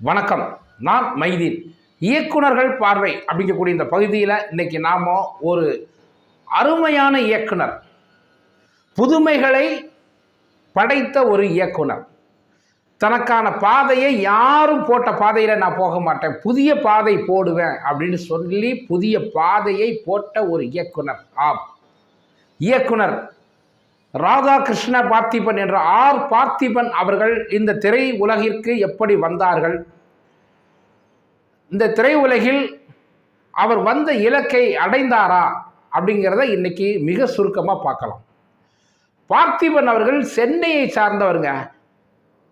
வணக்கம். நான் மைதீன். இயக்குனர்கள் பார்வை அப்படிங்கக்கூடிய இந்த பகுதியில் இன்னைக்கு நாம ஒரு அருமையான இயக்குனர், புதுமைகளை படைத்த ஒரு இயக்குனர், தனக்கான பாதையை யாரும் போட்ட பாதையில் நான் போக மாட்டேன், புதிய பாதை போடுவேன் அப்படின்னு சொல்லி புதிய பாதையை போட்ட ஒரு இயக்குனர். ஆம், இயக்குனர் ராதாகிருஷ்ண பார்த்திபன் என்ற பார்த்திபன் அவர்கள் இந்த திரை உலகிற்கு எப்படி வந்தார்கள், இந்த திரை உலகில் அவர் வந்த இலக்கை அடைந்தாரா அப்படிங்கிறத இன்னைக்கு மிக சுருக்கமாக பார்க்கலாம். பார்த்திபன் அவர்கள் சென்னையை சார்ந்தவருங்க.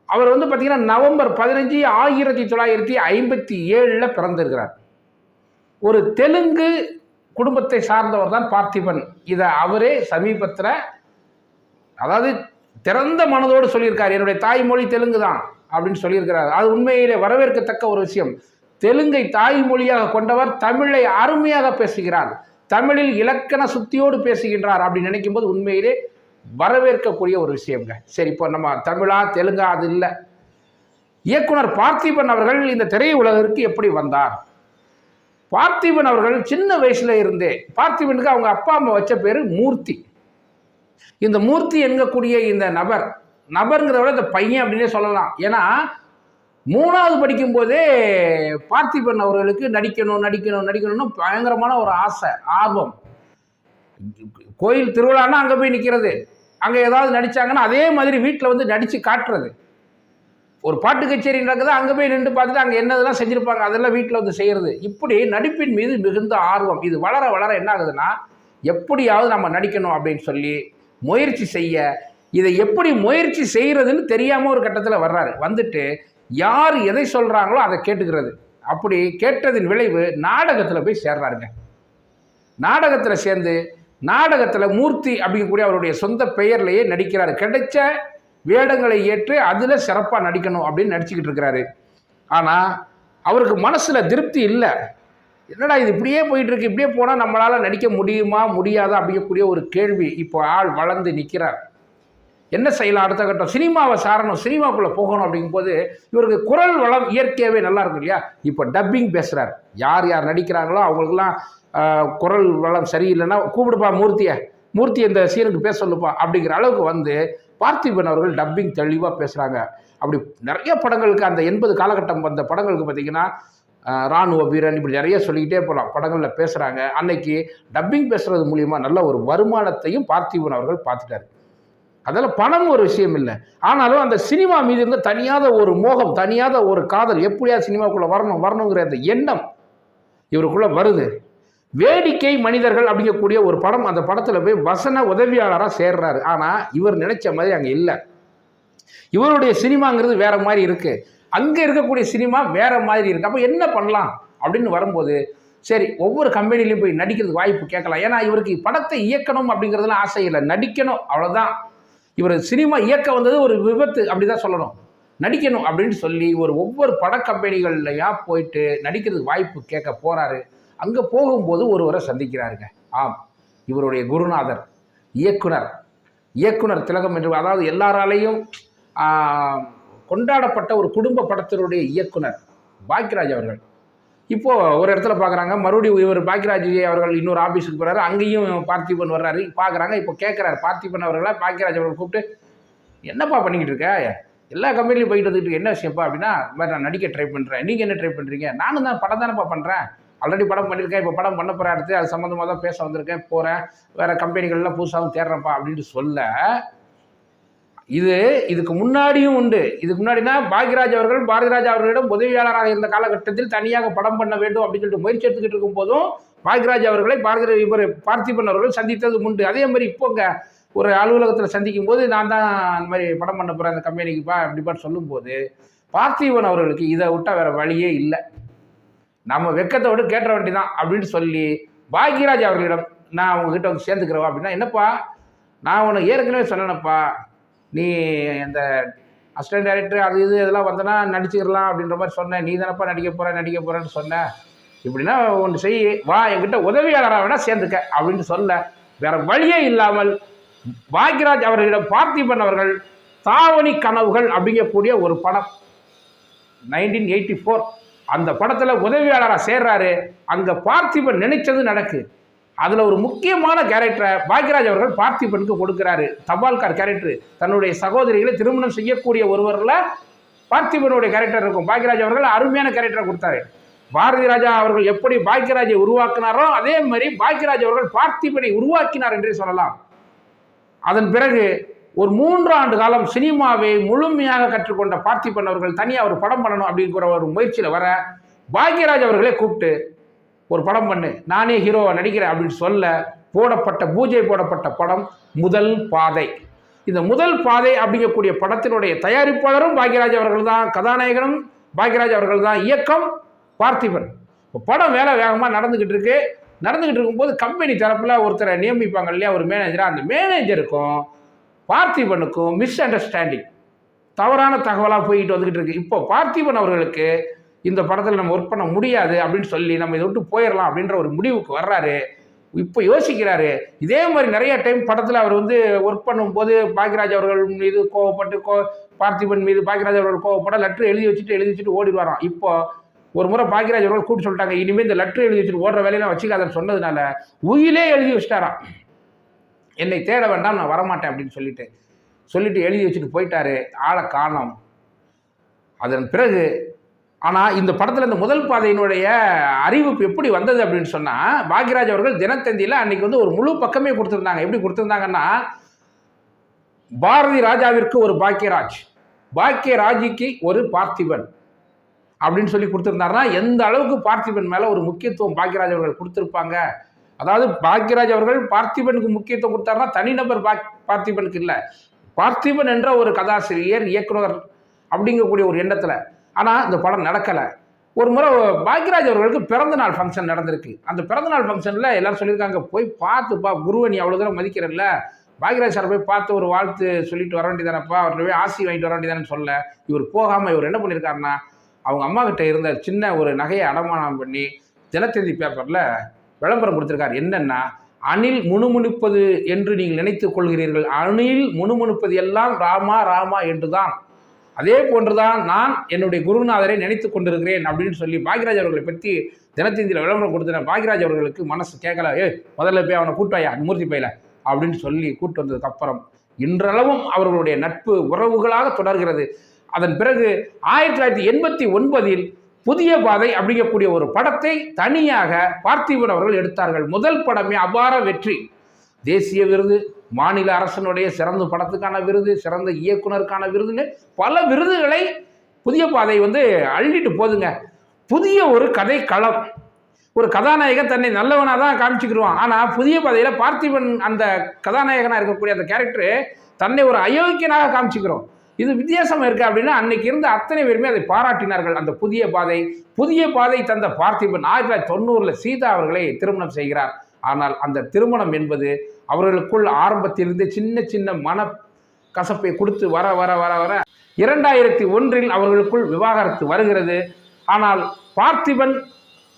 அவர் பார்த்தீங்கன்னா நவம்பர் 15, 1957 பிறந்திருக்கிறார். ஒரு தெலுங்கு குடும்பத்தை சார்ந்தவர் தான் பார்த்திபன். இதை அவரே சமீபத்தில், அதாவது திறந்த மனதோடு சொல்லியிருக்கார், என்னுடைய தாய்மொழி தெலுங்கு தான் அப்படின்னு சொல்லியிருக்கிறார். அது உண்மையிலே வரவேற்கத்தக்க ஒரு விஷயம். தெலுங்கை தாய்மொழியாக கொண்டவர், தமிழை அருமையாக பேசுகிறார், தமிழில் இலக்கண சுத்தியோடு பேசுகின்றார் அப்படின்னு நினைக்கும் போது உண்மையிலே வரவேற்கக்கூடிய ஒரு விஷயங்க. சரி, இப்போ நம்ம தமிழா தெலுங்கா அது இல்லை. இயக்குனர் பார்த்திபன் அவர்கள் இந்த திரை உலகிற்கு எப்படி வந்தார்? பார்த்திபன் அவர்கள் சின்ன வயசுல இருந்தே, பார்த்திபனுக்கு அவங்க அப்பா அம்மா வச்ச பேரு மூர்த்தி. இந்த மூர்த்தி என்கக்கூடிய இந்த நபருங்கிறத விட இந்த பையன் அப்படின்னே சொல்லலாம். ஏன்னா 3வது படிக்கும் போதே பார்த்திபன் அவர்களுக்கு நடிக்கணும்னு பயங்கரமான ஒரு ஆசை, ஆர்வம். கோயில் திருவிழான்னா அங்கே போய் நிற்கிறது, அங்கே ஏதாவது நடித்தாங்கன்னா அதே மாதிரி வீட்டில் நடித்து காட்டுறது. ஒரு பாட்டு கச்சேரி நடக்குது, அங்கே போய் நின்று பார்த்துட்டு அங்கே என்னதெல்லாம் செஞ்சுருப்பாங்க அதெல்லாம் வீட்டில் செய்கிறது. இப்படி நடிப்பின் மீது மிகுந்த ஆர்வம். இது வளர வளர என்ன ஆகுதுன்னா, எப்படியாவது நம்ம நடிக்கணும் அப்படின்னு சொல்லி முயற்சி செய்ய, இதை எப்படி முயற்சி செய்கிறதுன்னு தெரியாமல் ஒரு கட்டத்தில் வர்றாரு. வந்துட்டு யார் எதை சொல்கிறாங்களோ அதை கேட்டுக்கிறது. அப்படி கேட்டதின் விளைவு நாடகத்தில் போய் சேர்றாருங்க. நாடகத்தில் சேர்ந்து நாடகத்தில் மூர்த்தி அப்படிங்கக்கூடிய அவருடைய சொந்த பெயர்லேயே நடிக்கிறாரு. கிடைச்ச வேடங்களை ஏற்று அதில் சிறப்பாக நடிக்கணும் அப்படின்னு நடிச்சுக்கிட்டு இருக்கிறாரு. ஆனால் அவருக்கு மனசில் திருப்தி இல்லை. என்னடா இது இப்படியே போயிட்டுருக்கு, இப்படியே போனால் நம்மளால் நடிக்க முடியுமா முடியாதா அப்படிங்கக்கூடிய ஒரு கேள்வி. இப்போ ஆள் வளர்ந்து நிற்கிறார். என்ன செய்யலாம், அடுத்த கட்டம் சினிமாவை சாரணும், சினிமாக்குள்ளே போகணும் அப்படிங்கும்போது இவருக்கு குரல் வளம் இயற்கையாகவே நல்லா இருக்கும் இல்லையா? இப்போ டப்பிங் பேசுகிறார். யார் யார் நடிக்கிறாங்களோ அவங்களுக்குலாம் குரல் வளம் சரியில்லைன்னா கூப்பிடுப்பா மூர்த்தி இந்த சீனுக்கு பேச சொல்லுப்பா அப்படிங்கிற அளவுக்கு பார்த்திபன் அவர்கள் டப்பிங் தெளிவாக பேசுகிறாங்க. அப்படி நிறைய படங்களுக்கு அந்த 80 காலகட்டம் வந்த படங்களுக்கு பார்த்திங்கன்னா இராணுவ வீரன் இப்படி நிறைய சொல்லிக்கிட்டே போகலாம், படங்களில் பேசுகிறாங்க. அன்னைக்கு டப்பிங் பேசுகிறது மூலிமா நல்ல ஒரு வருமானத்தையும் பார்த்திபன் அவர்கள் பார்த்துட்டாரு. அதில் பணம் ஒரு விஷயம் இல்லை, ஆனாலும் அந்த சினிமா மீது இருந்த தனியாத ஒரு மோகம், தனியாத ஒரு காதல், எப்படியாவது சினிமாக்குள்ளே வரணுங்கிற அந்த எண்ணம் இவருக்குள்ளே வருது. வேடிக்கை மனிதர்கள் அப்படிங்கக்கூடிய ஒரு படம், அந்த படத்தில் போய் வசன உதவியாளராக சேர்றாரு. ஆனால் இவர் நினைச்ச மாதிரி அங்கே இல்லை. இவருடைய சினிமாங்கிறது வேற மாதிரி இருக்கு, அங்கே இருக்கக்கூடிய சினிமா வேற மாதிரி இருக்கு. அப்போ என்ன பண்ணலாம் அப்படின்னு வரும்போது, சரி ஒவ்வொரு கம்பெனிலையும் போய் நடிக்கிறதுக்கு வாய்ப்பு கேட்கலாம். ஏன்னா இவருக்கு படத்தை இயக்கணும் அப்படிங்கிறதுலாம் ஆசை இல்லை, நடிக்கணும் அவ்வளோதான். இவர் சினிமா இயக்க வந்தது ஒரு விபத்து அப்படிதான் சொல்லணும். நடிக்கணும் அப்படின்னு சொல்லி ஒவ்வொரு பட கம்பெனிகள்லையா போயிட்டு நடிக்கிறதுக்கு வாய்ப்பு கேட்க போறாரு. அங்கே போகும்போது ஒருவரை சந்திக்கிறாருங்க. ஆம், இவருடைய குருநாதர் இயக்குனர் திலகம் என்று, அதாவது எல்லாராலையும் கொண்டாடப்பட்ட ஒரு குடும்ப படத்தினுடைய இயக்குனர் பாக்யராஜ் அவர்கள். இப்போது ஒரு இடத்துல பார்க்குறாங்க, மறுபடியும் இவர் பாக்யராஜ் அவர்கள் இன்னொரு ஆஃபீஸுக்கு போகிறாரு, அங்கேயும் பார்த்திபன் வர்றாரு, பார்க்குறாங்க. இப்போ கேட்குறாரு பார்த்திபன் அவர்களை பாக்யராஜ் அவர்கள் கூப்பிட்டு, என்னப்பா பண்ணிக்கிட்டு இருக்க, எல்லா கம்பெனிலையும் போயிட்டு வந்துட்டு என்ன விஷயப்பா அப்படின்னா, மாதிரி நான் நடிக்க ட்ரை பண்ணுறேன், நீங்கள் என்ன ட்ரை பண்ணுறீங்க? நானும் தான் படம் தானேப்பா பண்ணுறேன், ஆல்ரெடி படம் பண்ணியிருக்கேன், இப்போ படம் பண்ண போகிற அடுத்து அது சம்மந்தமாக தான் பேச வந்திருக்கேன், போகிறேன், வேறு கம்பெனிகள்லாம் புதுசாகவும் தேடுறேன்ப்பா அப்படின்ட்டு சொல்ல, இதுக்கு முன்னாடியும் உண்டு. இதுக்கு முன்னாடினா பாக்யராஜ் அவர்கள் பாரதிராஜா அவர்களிடம் உதவியாளராக இருந்த காலகட்டத்தில் தனியாக படம் பண்ண வேண்டும் அப்படின்னு சொல்லிட்டு முயற்சி எடுத்துக்கிட்டு இருக்கும் போதும் பாக்யராஜ் அவர்களை பார்த்திபன் அவர்கள் சந்தித்தது உண்டு. அதே மாதிரி இப்போங்க ஒரு அலுவலகத்தில் சந்திக்கும் போது, நான் தான் அந்த மாதிரி படம் பண்ண போகிறேன் அந்த கம்பெனிக்குப்பா அப்படிப்பான்னு சொல்லும்போது, பார்த்திபன் அவர்களுக்கு இதை விட்டால் வேற வழியே இல்லை, நம்ம வெக்கத்தை விட்டு கேட்ட வேண்டிதான் அப்படின்னு சொல்லி பாக்யராஜ் அவர்களிடம், நான் உங்ககிட்ட சேர்ந்துக்கிறவா அப்படின்னா, என்னப்பா நான் உனக்கு ஏற்கனவே சொன்னேனப்பா, நீ இந்த அசிஸ்டன்ட் டைரக்டர் அது இதெல்லாம் வந்தனா நடிச்சுக்கலாம் அப்படின்ற மாதிரி சொன்னேன், நீ தானப்பா நடிக்க போகிறேன்னு சொன்னேன், இப்படின்னா ஒன்று செய், வா என்கிட்ட உதவியாளராக வேணா சேர்ந்துக்க அப்படின்னு சொல்ல, வேற வழியே இல்லாமல் பாக்யராஜ் அவர்களிடம் பார்த்திபன் அவர்கள் தாவணி கனவுகள் அப்படிங்கக்கூடிய ஒரு படம், 1984 அந்த படத்தில் உதவியாளராக சேர்றாரு. அங்கே பார்த்திபன் நினைச்சது நடக்கு. அதில் ஒரு முக்கியமான கேரக்டரை பாக்யராஜ் அவர்கள் பார்த்திபனுக்கு கொடுக்குறாரு. தபால்கார் கேரக்டர், தன்னுடைய சகோதரிகளை திருமணம் செய்யக்கூடிய ஒருவரில் பார்த்திபனுடைய கேரக்டர் இருக்கும். பாக்யராஜ் அவர்கள் அருமையான கேரக்டரை கொடுத்தாரு. பாரதி ராஜா அவர்கள் எப்படி பாக்யராஜை உருவாக்கினாரோ அதே மாதிரி பாக்யராஜ் அவர்கள் பார்த்திபனை உருவாக்கினார் என்றே சொல்லலாம். அதன் பிறகு ஒரு 3 ஆண்டு காலம் சினிமாவை முழுமையாக கற்றுக்கொண்ட பார்த்திபன் அவர்கள் தனியாக ஒரு படம் பண்ணணும் அப்படிங்கிற ஒரு முயற்சியில் வர பாக்யராஜ் அவர்களே கூப்பிட்டு ஒரு படம் பண்ணு, நானே ஹீரோவை நடிக்கிறேன் அப்படின்னு சொல்ல பூஜை போடப்பட்ட படம் முதல் பாதை. இந்த முதல் பாதை அப்படிங்கக்கூடிய படத்தினுடைய தயாரிப்பாளரும் பாக்யராஜ் அவர்கள் தான், கதாநாயகனும் பாக்யராஜ் அவர்கள் தான், இயக்கம் பார்த்திபன். இப்போ படம் வேகமாக நடந்துக்கிட்டு இருக்கும்போது கம்பெனி தரப்பில் ஒருத்தரை நியமிப்பாங்க இல்லையா, ஒரு மேனேஜராக. அந்த மேனேஜருக்கும் பார்த்திபனுக்கும் மிஸ் அண்டர்ஸ்டாண்டிங், தவறான தகவலாக போய்கிட்டு வந்துக்கிட்டு இருக்கு. இப்போ பார்த்திபன் அவர்களுக்கு இந்த படத்தில் நம்ம ஒர்க் பண்ண முடியாது அப்படின்னு சொல்லி நம்ம இதை விட்டு போயிடலாம் அப்படின்ற ஒரு முடிவுக்கு வர்றாரு. இப்போ யோசிக்கிறாரு. இதே மாதிரி நிறைய டைம் படத்தில் அவர் ஒர்க் பண்ணும்போது பாக்யராஜ் அவர்கள் மீது கோவப்பட்டு பார்த்திபன் மீது பாக்யராஜ் அவர்கள் கோவப்பட லெட்டர் எழுதி வச்சுட்டு ஓடிடுவாராம். இப்போ ஒரு முறை பாக்யராஜ் அவர்கள் கூப்பிட்டு சொல்லிட்டாங்க, இனிமேல் இந்த லெட்டர் எழுதி வச்சுட்டு ஓடுற வேலையெல்லாம் வச்சுக்காதன்னு சொன்னதுனால உயிலே எழுதி வச்சிட்டாராம், என்னை தேட வேண்டாம், நான் வரமாட்டேன் அப்படின்னு சொல்லிட்டு எழுதி வச்சுட்டு போயிட்டாரு. ஆளை காணோம். அதன் பிறகு ஆனால் இந்த படத்தில் இந்த முதல் பாதையினுடைய அறிவிப்பு எப்படி வந்தது அப்படின்னு சொன்னால், பாக்யராஜ் அவர்கள் தினத்தந்தியில் அன்னைக்கு ஒரு முழு பக்கமே கொடுத்துருந்தாங்க. எப்படி கொடுத்துருந்தாங்கன்னா, பாரதி ராஜாவிற்கு ஒரு பாக்யராஜிக்கு ஒரு பார்த்திபன் அப்படின்னு சொல்லி கொடுத்துருந்தாருன்னா எந்த அளவுக்கு பார்த்திபன் மேலே ஒரு முக்கியத்துவம் பாக்யராஜ் அவர்கள் கொடுத்துருப்பாங்க. அதாவது பாக்யராஜ் அவர்கள் பார்த்திபனுக்கு முக்கியத்துவம் கொடுத்தாருன்னா தனிநபர் பார்த்திபனுக்கு இல்லை, பார்த்திபன் என்ற ஒரு கதாசிரியர் இயக்குனர் அப்படிங்கக்கூடிய ஒரு எண்ணத்தில். ஆனால் இந்த படம் நடக்கலை. ஒரு முறை பாக்யராஜ் அவர்களுக்கு பிறந்தநாள் ஃபங்க்ஷன் நடந்திருக்கு. அந்த பிறந்தநாள் ஃபங்க்ஷனில் எல்லாரும் சொல்லியிருக்காங்க, போய் பார்த்துப்பா, குருவை நீ அவ்வளோ தூரம் மதிக்கிறல்ல, பாக்யராஜ் சார் போய் பார்த்து ஒரு வாழ்த்து சொல்லிட்டு வர வேண்டியதானப்பா, அவர்கிட்ட போய் ஆசி வாங்கிட்டு வர வேண்டியதானு சொல்ல, இவர் போகாமல் இவர் என்ன பண்ணியிருக்காருன்னா, அவங்க அம்மா கிட்ட இருந்த சின்ன ஒரு நகையை அடமானம் பண்ணி தினத்தந்தி பேப்பரில் விளம்பரம் கொடுத்துருக்காரு. என்னென்னா, அணில் முணுமுணுப்பது என்று நீங்கள் நினைத்துக் கொள்கிறீர்கள், அணில் முணுமுணுப்பது எல்லாம் ராமா ராமா என்று தான், அதே போன்றுதான் நான் என்னுடைய குருநாதரை நினைத்து கொண்டிருக்கிறேன் அப்படின்னு சொல்லி பாக்யராஜ் அவர்களை பற்றி தினத்தந்தியில் விளம்பரம் கொடுத்தேன். பாக்யராஜ் அவர்களுக்கு மனசு கேட்கல, முதல்ல போய் அவனை கூட்டாயா மூர்த்தி பையில அப்படின்னு சொல்லி கூட்டு வந்ததுக்கு அப்புறம் இன்றளவும் அவர்களுடைய நட்பு உறவுகளாக தொடர்கிறது. அதன் பிறகு 1989 புதிய பாதை அப்படிங்கக்கூடிய ஒரு படத்தை தனியாக பார்த்திபன் அவர்கள் எடுத்தார்கள். முதல் படமே அபார வெற்றி, தேசிய விருது, மாநில அரசனுடைய சிறந்த படத்துக்கான விருது, சிறந்த இயக்குனருக்கான விருதுன்னு பல விருதுகளை புதிய பாதை அள்ளிட்டு போதுங்க. புதிய ஒரு கதை களம், ஒரு கதாநாயகன் தன்னை நல்லவனாக தான் காமிச்சுக்கிடுவான். ஆனால் புதிய பாதையில் பார்த்திபன் அந்த கதாநாயகனாக இருக்கக்கூடிய அந்த கேரக்டரு தன்னை ஒரு அயோக்கியனாக காமிச்சுக்கிறோம். இது வித்தியாசமாக இருக்குது அப்படின்னு அன்னைக்கு இருந்த அத்தனை பேருமே அதை பாராட்டினார்கள். அந்த புதிய பாதை தந்த பார்த்திபன் 1990 சீதா அவர்களை திருமணம் செய்கிறார். ஆனால் அந்த திருமணம் என்பது அவர்களுக்குள் ஆரம்பத்திலிருந்து சின்ன மன கசப்பை கொடுத்து வர 2001 அவர்களுக்குள் விவாகரத்து வருகிறது. ஆனால் பார்த்திபன்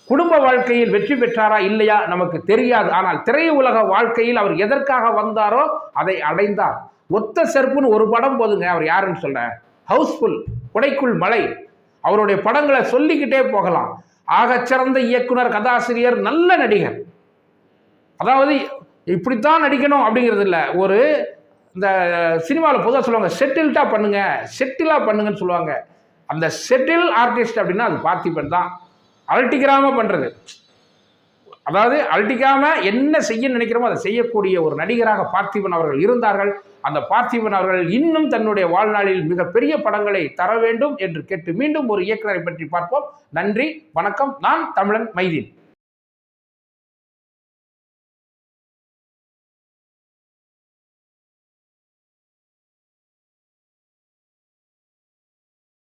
குடும்ப வாழ்க்கையில் வெற்றி பெற்றாரா இல்லையா நமக்கு தெரியாது. ஆனால் திரையுலக வாழ்க்கையில் அவர் எதற்காக வந்தாரோ அதை அடைந்தார். ஒத்த செருப்புன்னு ஒரு படம் போதுங்க. அவர் யாருன்னு சொல்ல, ஹவுஸ்ஃபுல், கொடைக்குள் மலை, அவருடைய படங்களை சொல்லிக்கிட்டே போகலாம். ஆகச்சிறந்த இயக்குனர், கதாசிரியர், நல்ல நடிகர். அதாவது இப்படித்தான் நடிக்கணும் அப்படிங்கிறது இல்லை. ஒரு இந்த சினிமாவில் பொதுவாக சொல்லுவாங்க, செட்டிலாக பண்ணுங்கன்னு சொல்லுவாங்க. அந்த செட்டில் ஆர்டிஸ்ட் அப்படின்னா அது பார்த்திபன் தான். அழட்டிக்கிறாமல் பண்ணுறது, அதாவது அழட்டிக்காமல் என்ன செய்ய நினைக்கிறோமோ அதை செய்யக்கூடிய ஒரு நடிகராக பார்த்திபன் அவர்கள் இருந்தார்கள். அந்த பார்த்திபன் அவர்கள் இன்னும் தன்னுடைய வாழ்நாளில் மிகப்பெரிய படங்களை தர வேண்டும் என்று கேட்டு மீண்டும் ஒரு இயக்குனரை பற்றி பார்ப்போம். நன்றி, வணக்கம். நான் தமிழன் மைதீன்.